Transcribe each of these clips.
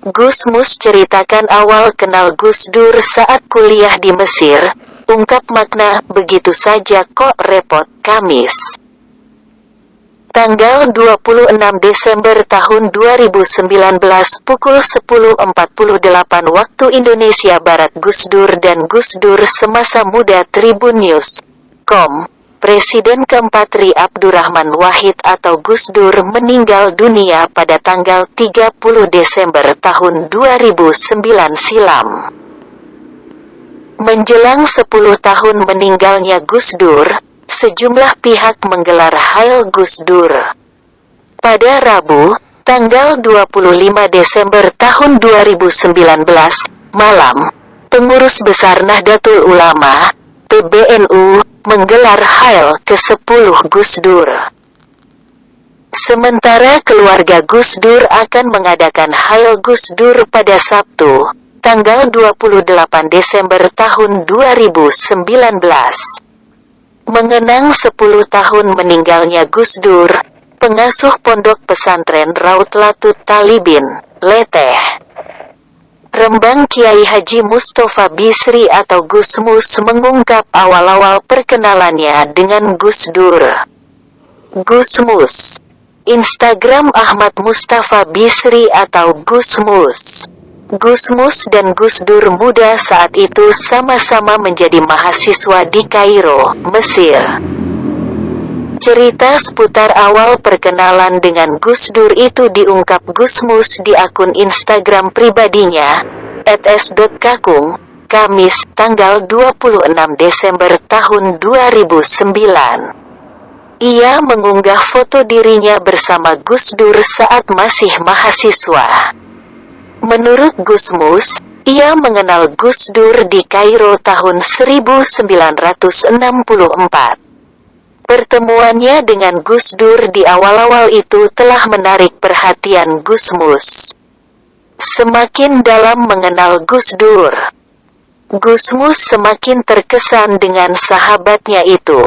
Gus Mus ceritakan awal kenal Gus Dur saat kuliah di Mesir, ungkap makna, begitu saja kok repot, Kamis. Tanggal 26 Desember tahun 2019 pukul 10.48 waktu Indonesia Barat. Gus Dur dan Gus Dur semasa muda. Tribunnews.com. Presiden keempat RI Abdurrahman Wahid atau Gus Dur meninggal dunia pada tanggal 30 Desember tahun 2009 silam. Menjelang 10 tahun meninggalnya Gus Dur, sejumlah pihak menggelar Hail Gus Dur. Pada Rabu, tanggal 25 Desember tahun 2019, malam, Pengurus Besar Nahdlatul Ulama, PBNU, menggelar Hail ke-10 Gus Dur. Sementara keluarga Gus Dur akan mengadakan Hail Gus Dur pada Sabtu, tanggal 28 Desember tahun 2019. Mengenang 10 tahun meninggalnya Gus Dur, pengasuh Pondok Pesantren Raudlatul Talibin, Leteh, Rembang, Kiai Haji Mustofa Bisri atau Gus Mus mengungkap awal-awal perkenalannya dengan Gus Dur. Gus Mus. Instagram Ahmad Mustafa Bisri atau Gus Mus. Gus Mus dan Gus Dur muda saat itu sama-sama menjadi mahasiswa di Kairo, Mesir. Cerita seputar awal perkenalan dengan Gus Dur itu diungkap Gus Mus di akun Instagram pribadinya, @s.kakung, Kamis, tanggal 26 Desember tahun 2009. Ia mengunggah foto dirinya bersama Gus Dur saat masih mahasiswa. Menurut Gus Mus, ia mengenal Gus Dur di Kairo tahun 1964. Pertemuannya dengan Gus Dur di awal-awal itu telah menarik perhatian Gus Mus. Semakin dalam mengenal Gus Dur, Gus Mus semakin terkesan dengan sahabatnya itu.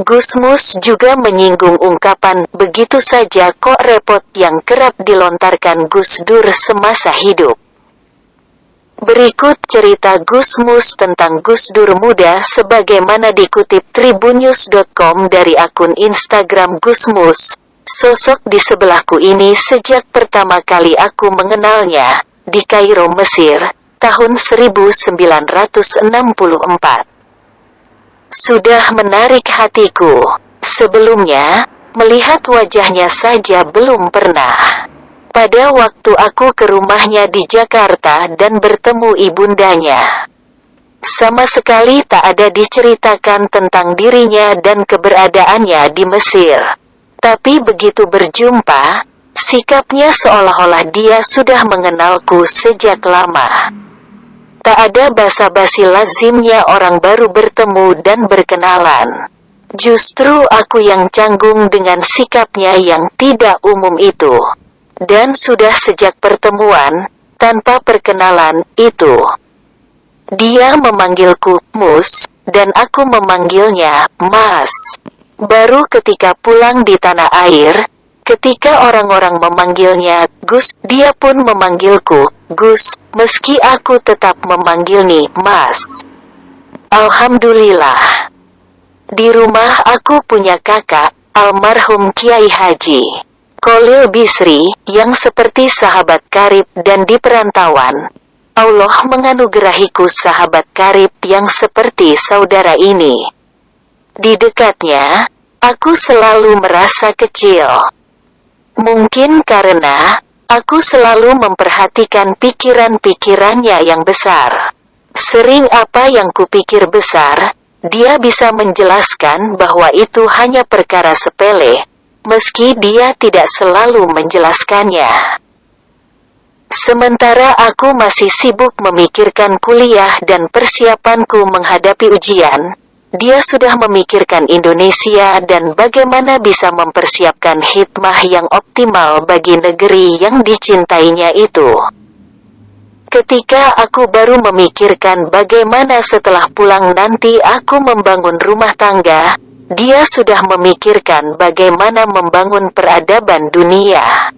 Gus Mus juga menyinggung ungkapan, begitu saja kok repot yang kerap dilontarkan Gus Dur semasa hidup. Berikut cerita Gus Mus tentang Gus Dur muda sebagaimana dikutip Tribunnews.com dari akun Instagram Gus Mus. Sosok di sebelahku ini sejak pertama kali aku mengenalnya, di Kairo, Mesir, tahun 1964. Sudah menarik hatiku. Sebelumnya, melihat wajahnya saja belum pernah. Pada waktu aku ke rumahnya di Jakarta dan bertemu ibundanya, sama sekali tak ada diceritakan tentang dirinya dan keberadaannya di Mesir. Tapi begitu berjumpa, sikapnya seolah-olah dia sudah mengenalku sejak lama. Tak ada basa-basi lazimnya orang baru bertemu dan berkenalan. Justru aku yang canggung dengan sikapnya yang tidak umum itu. Dan sudah sejak pertemuan, tanpa perkenalan, itu. Dia memanggilku, Mus, dan aku memanggilnya, Mas. Baru ketika pulang di tanah air, ketika orang-orang memanggilnya, Gus, dia pun memanggilku, Gus, meski aku tetap memanggil nih, Mas. Alhamdulillah. Di rumah aku punya kakak, almarhum Kiai Haji Kholil Bisri, yang seperti sahabat karib dan di perantauan. Allah menganugerahiku sahabat karib yang seperti saudara ini. Di dekatnya, aku selalu merasa kecil. Mungkin karena aku selalu memperhatikan pikiran-pikirannya yang besar. Sering apa yang kupikir besar, dia bisa menjelaskan bahwa itu hanya perkara sepele, meski dia tidak selalu menjelaskannya. Sementara aku masih sibuk memikirkan kuliah dan persiapanku menghadapi ujian, dia sudah memikirkan Indonesia dan bagaimana bisa mempersiapkan hikmah yang optimal bagi negeri yang dicintainya itu. Ketika aku baru memikirkan bagaimana setelah pulang nanti aku membangun rumah tangga, dia sudah memikirkan bagaimana membangun peradaban dunia.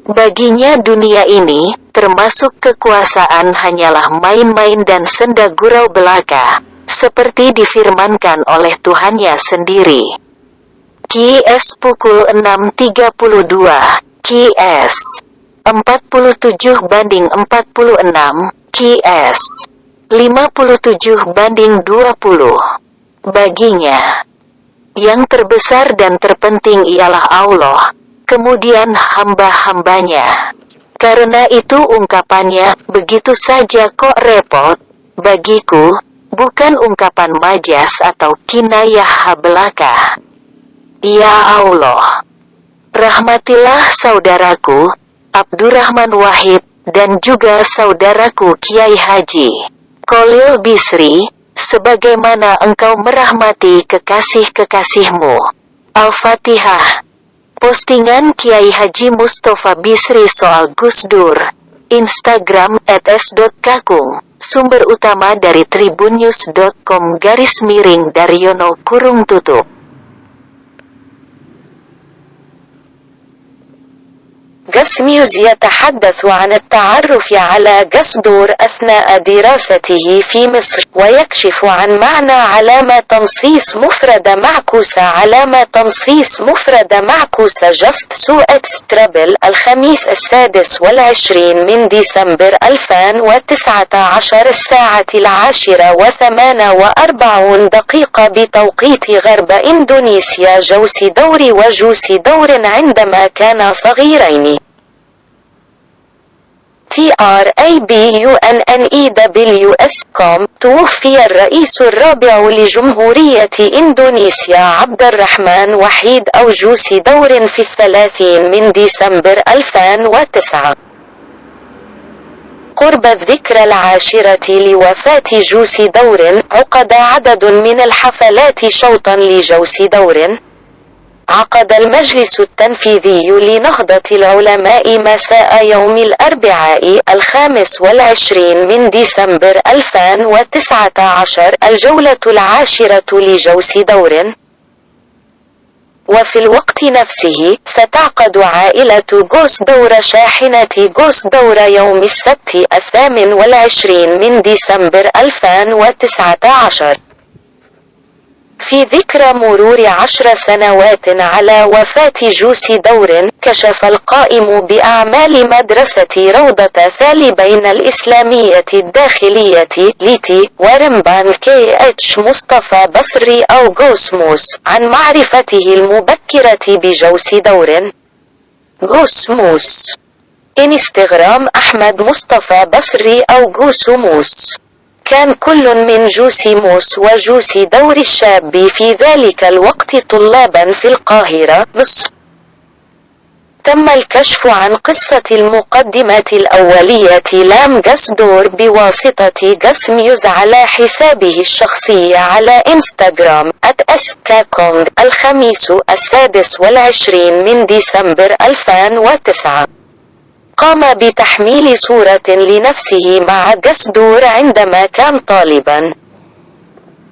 Baginya dunia ini, termasuk kekuasaan hanyalah main-main dan senda gurau belaka, seperti difirmankan oleh Tuhannya sendiri. Qs pukul 6.32, Qs 47/46, Qs 57/20. Baginya, yang terbesar dan terpenting ialah Allah, kemudian hamba-hambanya. Karena itu ungkapannya, begitu saja kok repot, bagiku, bukan ungkapan majas atau kinayah belaka. Ya Allah, rahmatilah saudaraku, Abdurrahman Wahid, dan juga saudaraku Kiai Haji Kholil Bisri, sebagaimana engkau merahmati kekasih-kekasihmu. Al-Fatihah. Postingan Kiai Haji Mustafa Bisri soal Gus Dur. Instagram @s.kakung. Sumber utama dari tribunnews.com/Daryono kurung tutup. جسميوز يتحدث عن التعرف على جسدور أثناء دراسته في مصر، ويكشف عن معنى علامة تنصيص مفردة معكوسة. علامة تنصيص مفردة معكوسة جست سوءت سترابل الخميس 26 من ديسمبر 2019 الساعة 10:48 بتوقيت غرب إندونيسيا. جوسي دوري وجوسي دور عندما كانا صغيرين. TRABUNNEWS.com. توفي الرئيس الرابع لجمهورية إندونيسيا عبد الرحمن وحيد أو جوسي دور في 30 من ديسمبر 2009. قرب الذكرى 10 لوفاة جوسي دور، عقد عدد من الحفلات شوطا لجوسي دور. عقد المجلس التنفيذي لنهضة العلماء مساء يوم الأربعاء 25 من ديسمبر 2019 الجولة 10 لجوسي دور. وفي الوقت نفسه ستعقد عائلة غوس دور شاحنة غوس دور يوم السبت 28 من ديسمبر 2019. في ذكرى مرور 10 سنوات على وفاة جوسي دور، كشف القائم بأعمال مدرسة روضة ثالبين الإسلامية الداخلية ليتي ورمبان KH مصطفى بصري أو غوسموس عن معرفته المبكرة بجوسي دور. غوسموس. انستغرام أحمد مصطفى بصري أو غوسموس. كان كل من جوسيموس وجوسي دور الشاب في ذلك الوقت طلابا في القاهرة، مصر. تم الكشف عن قصة المقدمة الأولية لام جسدور بواسطة جسميوز على حسابه الشخصي على إنستغرام @skakong الخميس 26 من ديسمبر 2009. قام بتحميل صورة لنفسه مع جسدور عندما كان طالبا.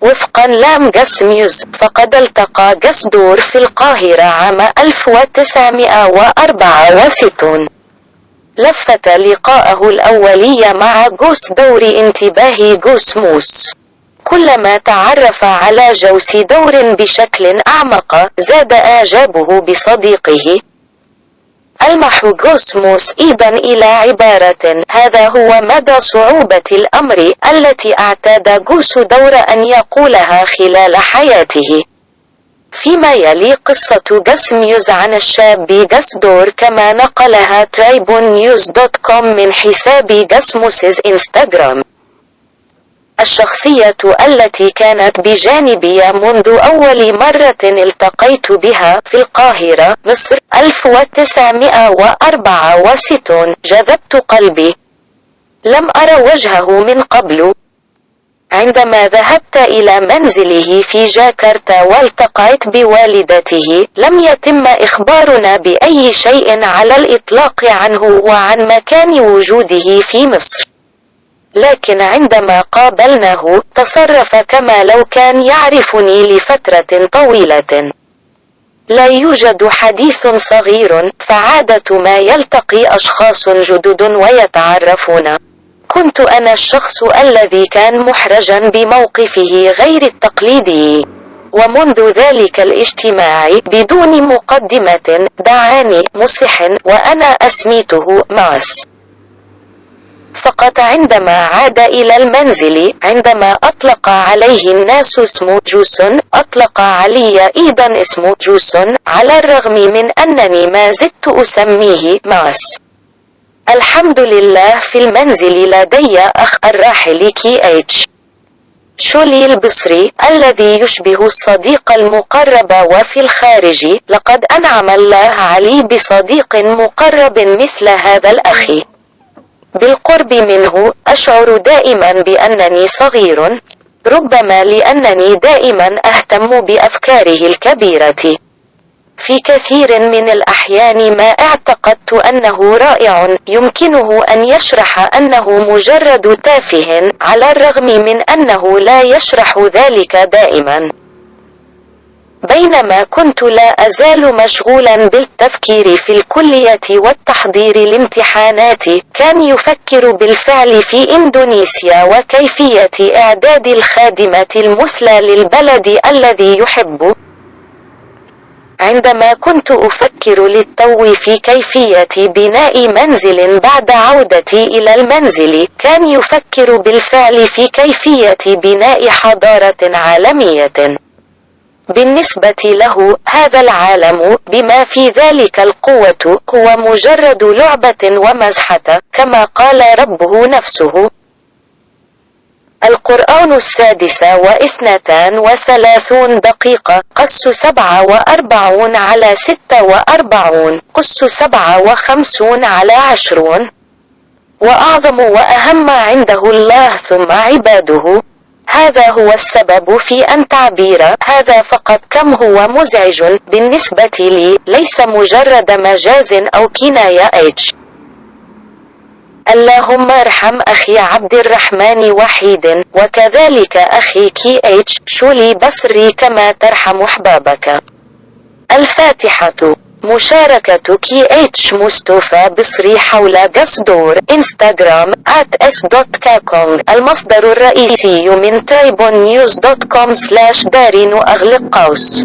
وفقا لام جسميوز، فقد التقى جسدور في القاهرة عام 1964. لفت لقاءه الأولي مع غوس دور انتباه غوسموس. كلما تعرف على جوسي دور بشكل أعمق، زاد إعجابه بصديقه. ألمح غوسموس أيضا إلى عبارة هذا هو مدى صعوبة الأمر التي اعتاد غوس دور أن يقولها خلال حياته. فيما يلي قصة جسميوز عن الشاب جسدور كما نقلها tribunnews.com من حساب جسموس's إنستغرام. الشخصية التي كانت بجانبي منذ أول مرة التقيت بها في القاهرة، مصر 1964 جذبت قلبي. لم أرى وجهه من قبل. عندما ذهبت إلى منزله في جاكرتا والتقيت بوالدته، لم يتم إخبارنا بأي شيء على الإطلاق عنه وعن مكان وجوده في مصر. لكن عندما قابلناه، تصرف كما لو كان يعرفني لفترة طويلة. لا يوجد حديث صغير، فعادة ما يلتقي أشخاص جدد ويتعرفون. كنت أنا الشخص الذي كان محرجا بموقفه غير التقليدي. ومنذ ذلك الاجتماع بدون مقدمة دعاني مصح وأنا أسميته ماس. فقط عندما عاد إلى المنزل، عندما أطلق عليه الناس اسم جوسون، أطلق علي أيضا اسم جوسون، على الرغم من أنني ما زلت أسميه ماس. الحمد لله في المنزل لدي أخ الراحل كي اتش شولي البصري الذي يشبه الصديق المقرب، وفي الخارج لقد أنعم الله علي بصديق مقرب مثل هذا الأخ. بالقرب منه أشعر دائما بأنني صغير، ربما لأنني دائما أهتم بأفكاره الكبيرة. في كثير من الأحيان ما اعتقدت أنه رائع يمكنه أن يشرح أنه مجرد تافه، على الرغم من أنه لا يشرح ذلك دائما. بينما كنت لا أزال مشغولا بالتفكير في الكلية والتحضير لامتحانات، كان يفكر بالفعل في إندونيسيا وكيفية إعداد الخادمة المثلى للبلد الذي يحب. عندما كنت أفكر للتو في كيفية بناء منزل بعد عودتي إلى المنزل، كان يفكر بالفعل في كيفية بناء حضارة عالمية. بالنسبة له هذا العالم بما في ذلك القوة هو مجرد لعبة ومزحة، كما قال ربه نفسه. القرآن 36:32 قص 47 على 46 قص 57 على 20. وأعظم وأهم عنده الله ثم عباده. هذا هو السبب في أن تعبير هذا فقط كم هو مزعج بالنسبة لي ليس مجرد مجاز أو كناية. اللهم ارحم أخي عبد الرحمن وحيد، وكذلك أخي كي اتش شولي بصري كما ترحم أحبابك. الفاتحة. مشاركة كي اتش مصطفى بصري حول قصدور انستغرام @s.kakong. المصدر الرئيسي من tribunnews.com/دارين أغلق قوس.